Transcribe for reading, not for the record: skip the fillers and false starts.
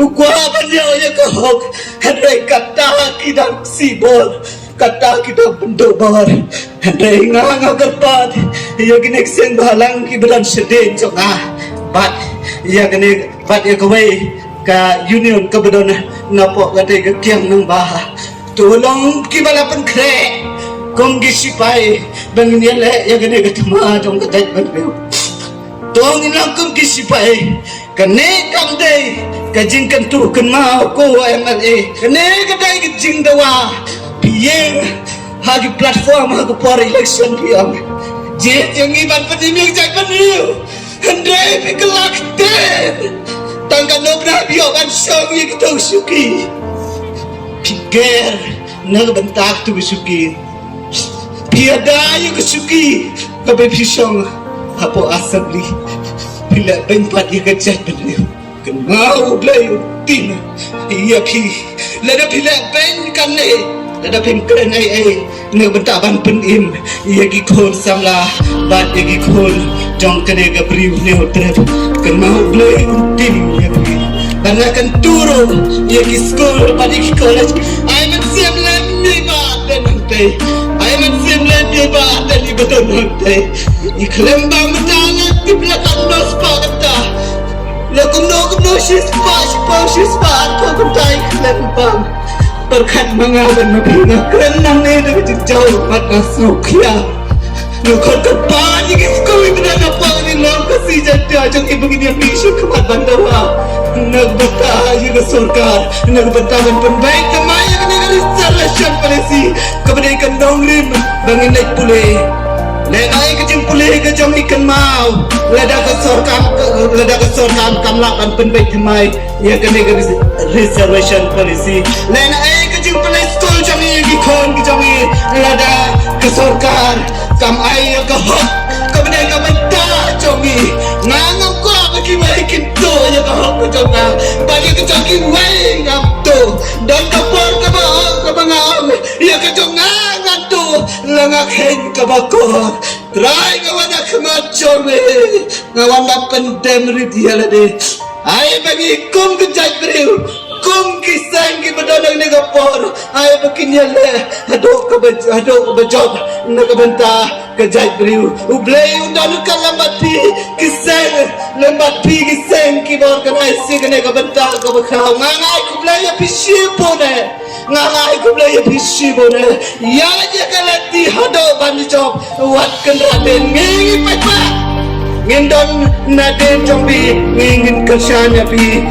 gua banyak ya kau Henry kata kita sibol kata kita bentuk bar Henry ngang gerbat ya gini seng balang kibelan sedih congah bat ya gini bat ya kawai ka union kabedon napok kate ke kiang nang bah tolong kibalapan kre kong gisipai bangin ya le ya gini ketema jong katai bantu tong ilang kong gisipai kane kam day kajing kantu kan mau ko MLA kane kadai kajing dawa piyeng hagi platform hagu por election piyang je yang iban peniming jai peniu handai pikelak ten tangga nobra biyo ban song ye kitong suki piger nag bentak tu suki piada ye suki kabe pisong hapo assembly bila benpat ye kajai peniu mau belayu tin iya pi lada pila pen kanne lada pen kren ai ne bentaban penim iya gi khol samla bat gi khol jong kene ga briu ne hotre kan mau belayu tin iya pi karena kan turo iya gi school bat gi college ai men siam lem ni ba den te ai men siam lem ni ba den ni betul te iklem ba metanga di belakang nos pa kata Lakum no shispa Kau tai kelempang Berkat mengawan mabina Kerenang ni dengan jauh Mata sukia Lukot kepan Yang iskui berdana pang Ni lam kasih jada Jang ibu gini yang bisu Kemat bandawa Nagbata Yang surga Nagbata Dan penbaik Kemaya Dengan installation polisi Kepada dong rim Bangin naik pulih Lenai kejeng pulih kejong ikan mau Lada kesorkan kamlakan penbaik kemai Ya kena ke reservation policy Lenai kejeng pulih school jangi gikon kejongi Lada kesorkan kam air ke hok Kemudian kementah jongi Ngangam kuah bagi maikin tu Ya ke hok kejonga Bagi kejongi wai ngam tu Dan kapor kebangam Ya kejonga tu Langak hen kabakor Try ngawana kemacong Ngawana pendem ridiala de Ay bagi kum kejaj beriu Kum kisang ki bedonang ni kapor Ay bakinyale Hadok kebejot Nakabenta kejaj beriu Ublay undan kalambat pi Kisang lambat pi kisang ki bor kanay sigane kabenta kabakau Ngangay kublay apishipo ne Ngangai kublay apishipo ne Yaja kalati hadok banjok Wat kenraden ngingi papa Ngindon naden jombi Ngingin kersanya pi